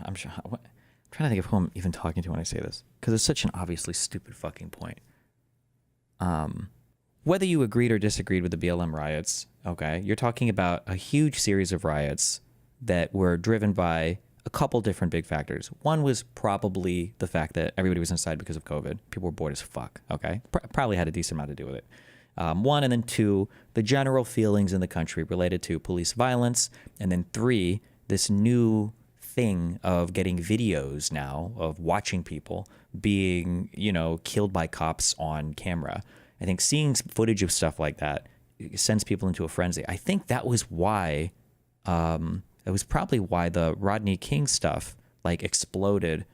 I'm sure. I'm trying to think of who I'm even talking to when I say this, because it's such an obviously stupid fucking point. Whether you agreed or disagreed with the BLM riots, okay, you're talking about a huge series of riots that were driven by a couple different big factors. One was probably the fact that everybody was inside because of COVID. People were bored as fuck, okay? Probably had a decent amount to do with it. One, and then two, the general feelings in the country related to police violence. And then three, this new thing of getting videos now of watching people being, killed by cops on camera. I think seeing footage of stuff like that sends people into a frenzy. I think that was why, it was probably why the Rodney King stuff exploded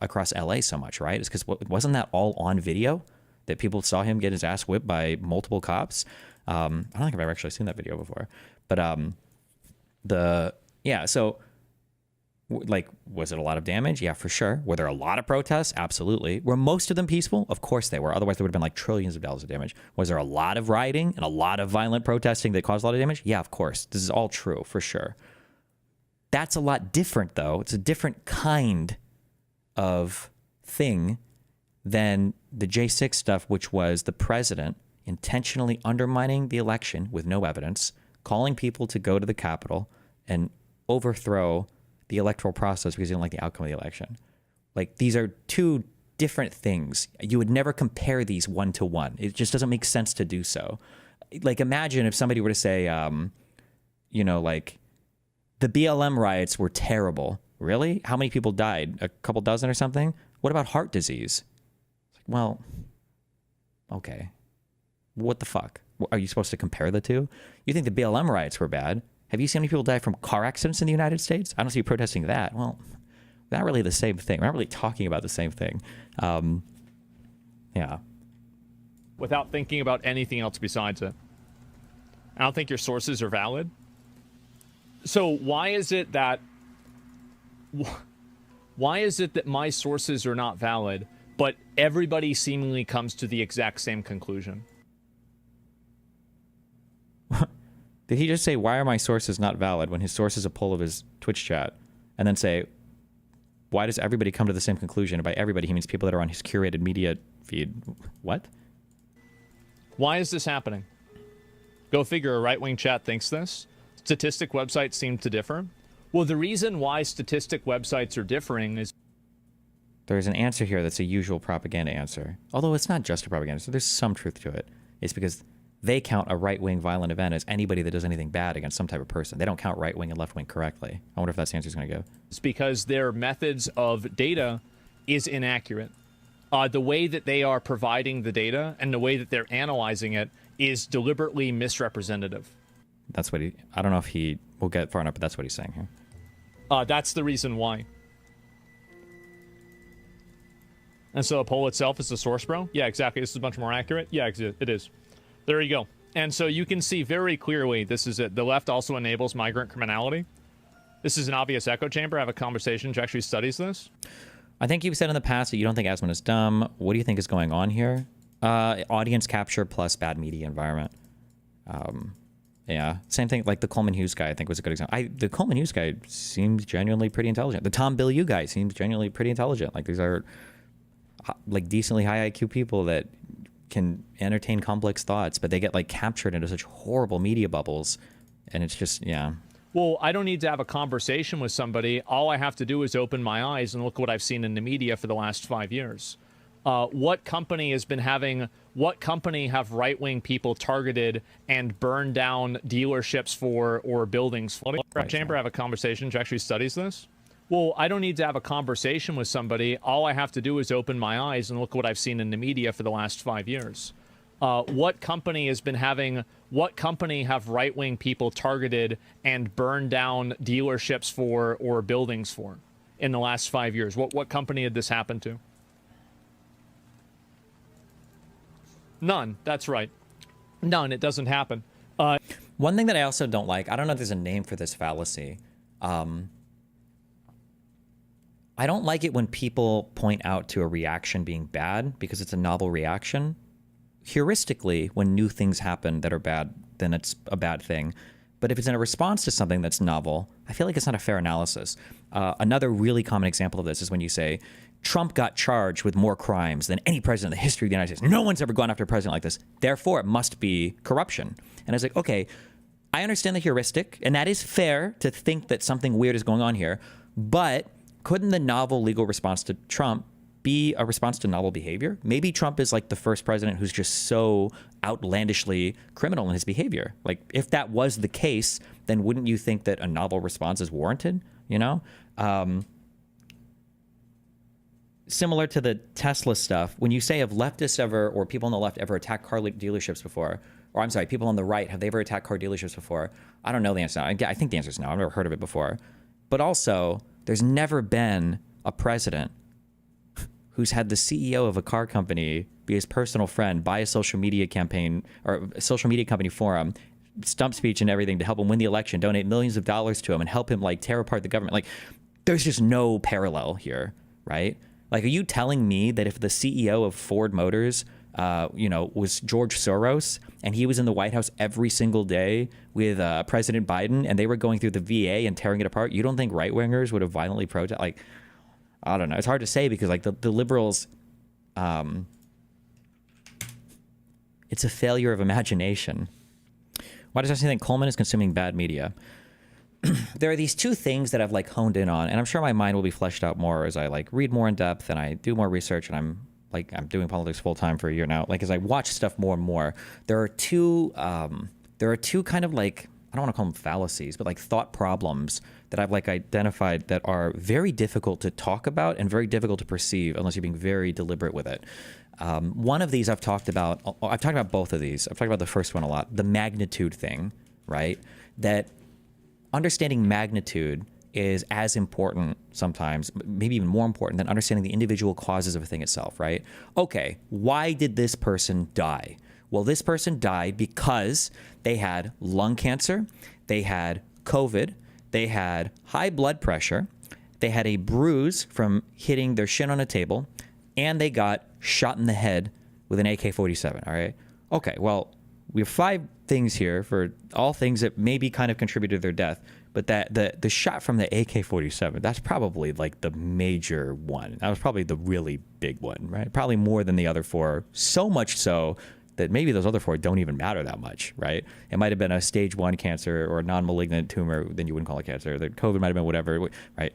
across LA so much, right? It's because wasn't that all on video that people saw him get his ass whipped by multiple cops? I don't think I've ever actually seen that video before, but so was it a lot of damage? Yeah, for sure. Were there a lot of protests? Absolutely. Were most of them peaceful? Of course they were. Otherwise there would have been trillions of dollars of damage. Was there a lot of rioting and a lot of violent protesting that caused a lot of damage? Yeah, of course. This is all true for sure. That's a lot different though. It's a different kind of thing than the J6 stuff, which was the president intentionally undermining the election with no evidence, calling people to go to the Capitol and overthrow the electoral process because he didn't like the outcome of the election. These are two different things. You would never compare these one to one. It just doesn't make sense to do so. Imagine if somebody were to say, the BLM riots were terrible. Really? How many people died? A couple dozen or something? What about heart disease? Well, okay. What the fuck? Are you supposed to compare the two? You think the BLM riots were bad? Have you seen how many people die from car accidents in the United States? I don't see you protesting that. Well, not really the same thing. We're not really talking about the same thing. Yeah. Without thinking about anything else besides it. I don't think your sources are valid. So why is it that my sources are not valid, but everybody seemingly comes to the exact same conclusion? Did he just say, why are my sources not valid, when his source is a poll of his Twitch chat, and then say, why does everybody come to the same conclusion? And by everybody, he means people that are on his curated media feed. What? Why is this happening? Go figure, a right-wing chat thinks this. Statistic websites seem to differ. Well, the reason why statistic websites are differing is... There's an answer here that's a usual propaganda answer. Although it's not just a propaganda, so there's some truth to it. It's because they count a right-wing violent event as anybody that does anything bad against some type of person. They don't count right-wing and left-wing correctly. I wonder if that's the answer is going to go. It's because their methods of data is inaccurate. The way that they are providing the data and the way that they're analyzing it is deliberately misrepresentative. That's what I don't know if he will get far enough, but that's what he's saying here. That's the reason why. And so the poll itself is the source, bro? Yeah, exactly. This is much more accurate. Yeah, it is. There you go. And so you can see very clearly, this is it. The left also enables migrant criminality. This is an obvious echo chamber. I have a conversation which actually studies this. I think you've said in the past that you don't think Asmon is dumb. What do you think is going on here? Audience capture plus bad media environment. Yeah, same thing. The Coleman Hughes guy, I think, was a good example. The Coleman Hughes guy seems genuinely pretty intelligent. The Tom Bilyeu guy seems genuinely pretty intelligent. These are decently high IQ people that can entertain complex thoughts, but they get captured into such horrible media bubbles, and it's just, yeah. Well, I don't need to have a conversation with somebody. All I have to do is open my eyes and look what I've seen in the media for the last 5 years. What company have right-wing people targeted and burned down dealerships for or buildings for? Right, chamber, I have a conversation which actually studies this. Well, I don't need to have a conversation with somebody. All I have to do is open my eyes and look what I've seen in the media for the last 5 years. What company have right-wing people targeted and burned down dealerships for or buildings for in the last 5 years? What company did this happen to? None. That's right. None. It doesn't happen. One thing that I also don't like, I don't know if there's a name for this fallacy. I don't like it when people point out to a reaction being bad because it's a novel reaction. Heuristically, when new things happen that are bad, then it's a bad thing. But if it's in a response to something that's novel, I feel like it's not a fair analysis. Another really common example of this is when you say, Trump got charged with more crimes than any president in the history of the United States. No one's ever gone after a president like this. Therefore, it must be corruption. And I was like, okay, I understand the heuristic, and that is fair to think that something weird is going on here. But couldn't the novel legal response to Trump be a response to novel behavior? Maybe Trump is like the first president who's just so outlandishly criminal in his behavior. Like, if that was the case, then wouldn't you think that a novel response is warranted? You know? Similar to the Tesla stuff, when you say have leftists ever, or people on the left ever attacked car dealerships before, or I'm sorry, people on the right, have they ever attacked car dealerships before? I don't know the answer now. I think the answer is no. I've never heard of it before. But also, there's never been a president who's had the CEO of a car company be his personal friend, buy a social media campaign or a social media company for him, stump speech and everything to help him win the election, donate millions of dollars to him and help him like tear apart the government. Like, there's just no parallel here, right? Like, are you telling me that if the CEO of Ford Motors, was George Soros and he was in the White House every single day with President Biden and they were going through the VA and tearing it apart, you don't think right-wingers would have violently protested? Like, I don't know. It's hard to say because like the liberals, it's a failure of imagination. Why does I think Coleman is consuming bad media? There are these two things that I've like honed in on, and I'm sure my mind will be fleshed out more as I like read more in depth and I do more research, and I'm doing politics full time for a year now. Like, as I watch stuff more and more, there are two kind of like, I don't want to call them fallacies, but like thought problems that I've like identified that are very difficult to talk about and very difficult to perceive unless you're being very deliberate with it. One of these I've talked about both of these. I've talked about the first one a lot, the magnitude thing, right? That understanding magnitude is as important sometimes, maybe even more important than understanding the individual causes of a thing itself, right? Okay, why did this person die? Well, this person died because they had lung cancer, they had COVID, they had high blood pressure, they had a bruise from hitting their shin on a table, and they got shot in the head with an AK-47, all right? Okay, well, we have 5 things here for all things that maybe kind of contributed to their death, but that the shot from the AK-47, that's probably like the major one. That was probably the really big one, right? Probably more than the other 4, so much so that maybe those other 4 don't even matter that much, right? It might have been a stage 1 cancer or a non-malignant tumor, then you wouldn't call it cancer. The COVID might have been whatever, right?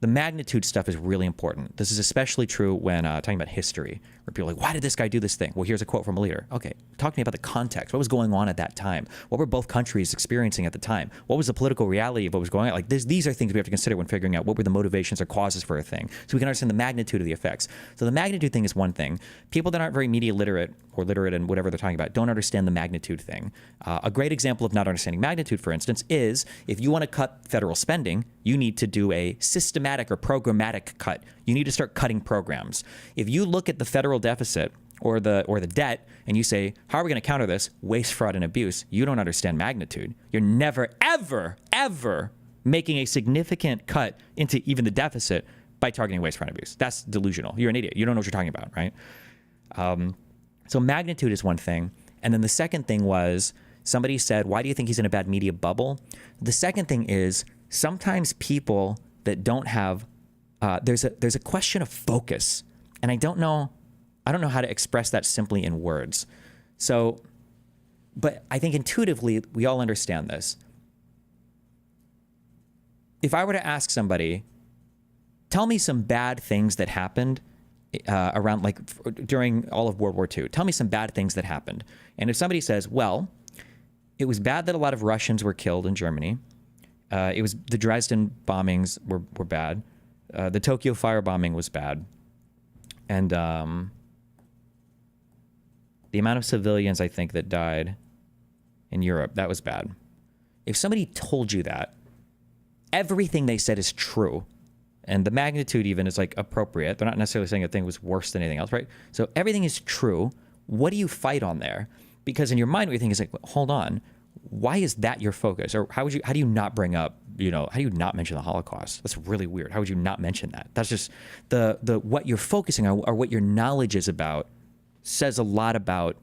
The magnitude stuff is really important. This is especially true when talking about history, where people are like, why did this guy do this thing? Well, here's a quote from a leader. Okay, talk to me about the context. What was going on at that time? What were both countries experiencing at the time? What was the political reality of what was going on? Like, these are things we have to consider when figuring out what were the motivations or causes for a thing, so we can understand the magnitude of the effects. So the magnitude thing is one thing. People that aren't very media literate or literate in whatever they're talking about don't understand the magnitude thing. A great example of not understanding magnitude, for instance, is if you want to cut federal spending, you need to do a systematic or programmatic cut. You need to start cutting programs. If you look at the federal deficit or the debt and you say, how are we going to counter this? Waste, fraud, and abuse. You don't understand magnitude. You're never, ever, ever making a significant cut into even the deficit by targeting waste, fraud, and abuse. That's delusional. You're an idiot. You don't know what you're talking about, right? So magnitude is one thing. And then the second thing was somebody said, why do you think he's in a bad media bubble? The second thing is sometimes people that don't have, there's a question of focus. And I don't know how to express that simply in words. So, but I think intuitively we all understand this. If I were to ask somebody, tell me some bad things that happened around like during all of World War II. Tell me some bad things that happened. And if somebody says, well, it was bad that a lot of Russians were killed in Germany. It was the Dresden bombings were bad. The Tokyo firebombing was bad. And the amount of civilians, I think, that died in Europe, that was bad. If somebody told you that, everything they said is true, and the magnitude even is like appropriate. They're not necessarily saying a thing was worse than anything else, right? So everything is true. What do you fight on there? Because in your mind, what you think is like, hold on, why is that your focus? Or how do you not bring up, how do you not mention the Holocaust? That's really weird. How would you not mention that? That's just the what you're focusing on or what your knowledge is about says a lot about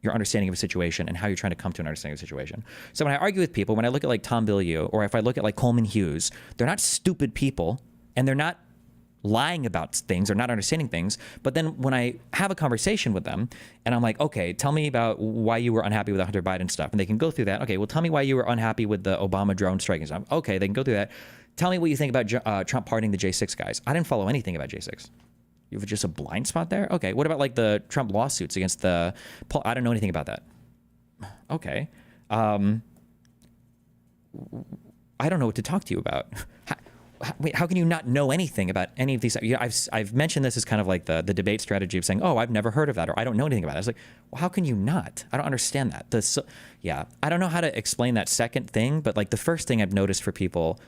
your understanding of a situation and how you're trying to come to an understanding of a situation. So when I argue with people, when I look at like Tom Bilyeu, or if I look at like Coleman Hughes, they're not stupid people, and they're not lying about things or not understanding things. But then when I have a conversation with them and I'm like, okay, tell me about why you were unhappy with the Hunter Biden stuff. And they can go through that. Okay, well, tell me why you were unhappy with the Obama drone striking stuff. Okay, they can go through that. Tell me what you think about Trump pardoning the J6 guys. I didn't follow anything about J6. You have just a blind spot there? Okay, what about like the Trump lawsuits against the... I don't know anything about that. Okay. I don't know what to talk to you about. Wait, how can you not know anything about any of these? You know, I've mentioned this as kind of like the debate strategy of saying, oh, I've never heard of that, or I don't know anything about it. I was like, well, how can you not? I don't understand that. Yeah, I don't know how to explain that second thing, but like the first thing I've noticed for people,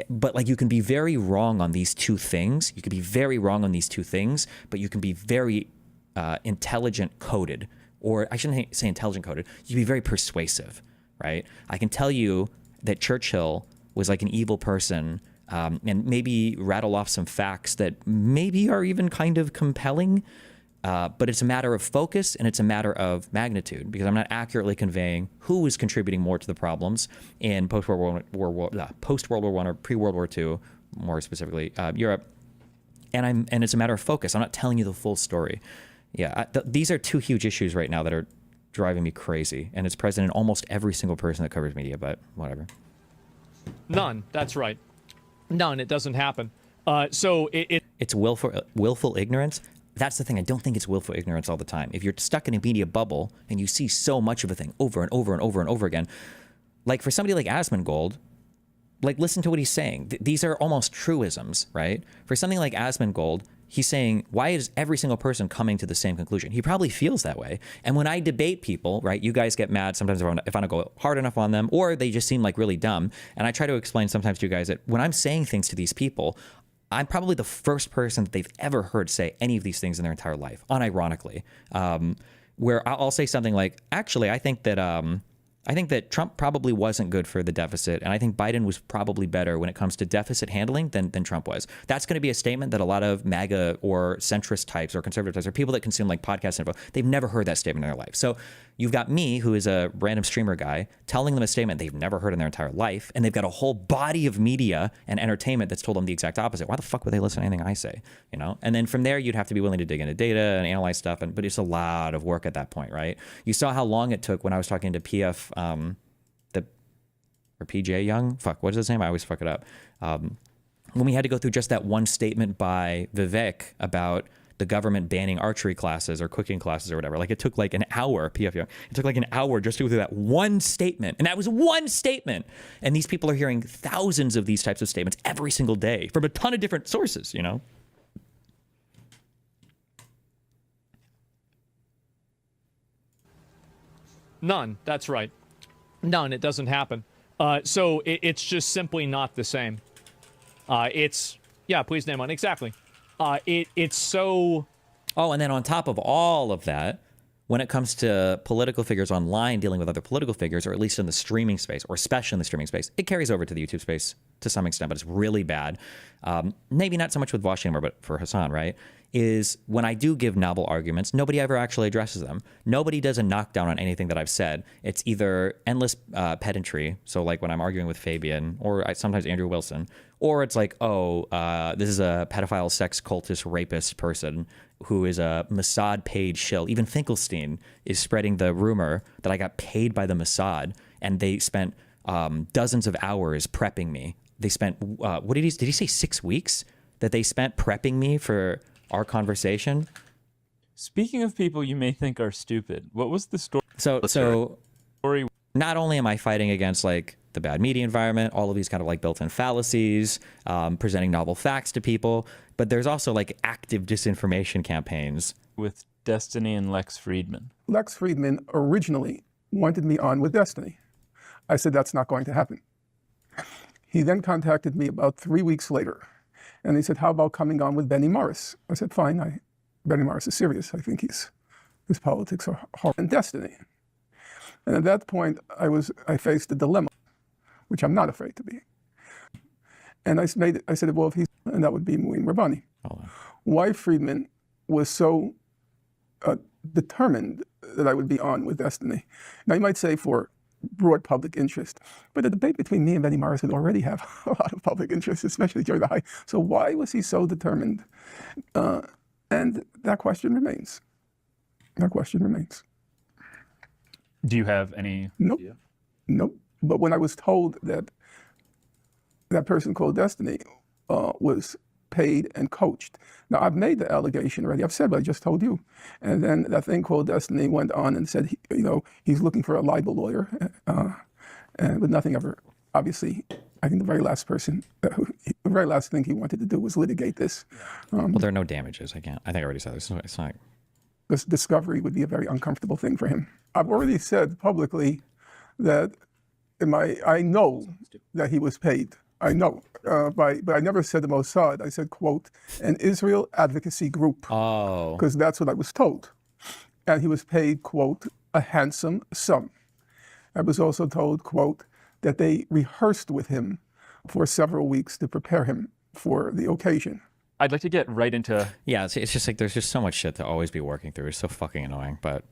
but like you can be very wrong on these two things. You can be very wrong on these two things, but you can be very intelligent coded, or I shouldn't say intelligent coded. You can be very persuasive, right? I can tell you that Churchill was like an evil person, and maybe rattle off some facts that maybe are even kind of compelling, but it's a matter of focus and it's a matter of magnitude, because I'm not accurately conveying who is contributing more to the problems in post-World War I or pre-World War II, more specifically Europe, and it's a matter of focus. I'm not telling you the full story. Yeah, these are two huge issues right now that are driving me crazy, and it's present in almost every single person that covers media, but whatever. None. That's right. None. It doesn't happen. So it's willful ignorance. That's the thing. I don't think it's willful ignorance all the time. If you're stuck in a media bubble and you see so much of a thing over and over and over and over again, like for somebody like Asmongold, like listen to what he's saying. These are almost truisms, right? For something like Asmongold, he's saying, why is every single person coming to the same conclusion? He probably feels that way. And when I debate people, right, you guys get mad sometimes if I don't go hard enough on them, or they just seem like really dumb. And I try to explain sometimes to you guys that when I'm saying things to these people, I'm probably the first person that they've ever heard say any of these things in their entire life, unironically. Where I'll say something like, actually, I think that Trump probably wasn't good for the deficit, and I think Biden was probably better when it comes to deficit handling than Trump was. That's going to be a statement that a lot of MAGA or centrist types or conservative types or people that consume like podcast info, they've never heard that statement in their life. So you've got me, who is a random streamer guy, telling them a statement they've never heard in their entire life, and they've got a whole body of media and entertainment that's told them the exact opposite. Why the fuck would they listen to anything I say? You know? And then from there, you'd have to be willing to dig into data and analyze stuff, but it's a lot of work at that point, right? You saw how long it took when I was talking to PF, or PJ Young, what is his name? I always fuck it up. When we had to go through just that one statement by Vivek about the government banning archery classes or cooking classes or whatever, like it took like an hour, PF Young, it took like an hour just to go through that one statement. And that was one statement. And these people are hearing thousands of these types of statements every single day from a ton of different sources, you know? None. That's right. None. It doesn't happen. So it's just simply not the same. Yeah, please name one. Exactly. It's so... Oh, and then on top of all of that, when it comes to political figures online dealing with other political figures, or at least in the streaming space, or especially in the streaming space, it carries over to the YouTube space to some extent, but it's really bad. Maybe not so much with Vosh anymore, but for Hassan, right? Is when I do give novel arguments, nobody ever actually addresses them. Nobody does a knockdown on anything that I've said. It's either endless pedantry, so like when I'm arguing with Fabian, or sometimes Andrew Wilson, or it's like, oh, this is a pedophile, sex cultist, rapist person who is a Mossad paid shill. Even Finkelstein is spreading the rumor that I got paid by the Mossad, and they spent dozens of hours prepping me. They spent, what did he say, 6 weeks that they spent prepping me for our conversation? Speaking of people you may think are stupid, what was the story? So not only am I fighting against like the bad media environment, all of these kind of like built-in fallacies, presenting novel facts to people, but there's also like active disinformation campaigns. With Destiny and Lex Friedman. Lex Friedman originally wanted me on with Destiny. I said, that's not going to happen. He then contacted me about 3 weeks later, and he said, how about coming on with Benny Morris? I said, fine. Benny Morris is serious. I think his politics are horrible. And Destiny. And at that point, I faced a dilemma, which I'm not afraid to be. And I said, well, and that would be Muin Rabbani. Oh. Why Friedman was so determined that I would be on with Destiny. Now, you might say for broad public interest, but the debate between me and Benny Morris would already have a lot of public interest, especially during the high. So why was he so determined? And that question remains. That question remains. Do you have any? Nope. Nope. But when I was told that that person called Destiny was paid and coached. Now, I've made the allegation already. I've said what I just told you. And then that thing called Destiny went on and said, he's looking for a libel lawyer. But nothing ever, obviously, I think the very last thing he wanted to do was litigate this. Well, there are no damages. I think I already said this. It's not. This discovery would be a very uncomfortable thing for him. I've already said publicly that I know that he was paid. I know, but I never said the Mossad. I said, quote, an Israel advocacy group. Oh. Because that's what I was told. And he was paid, quote, a handsome sum. I was also told, quote, that they rehearsed with him for several weeks to prepare him for the occasion. I'd like to get right into. Yeah, it's just like there's just so much shit to always be working through. It's so fucking annoying, but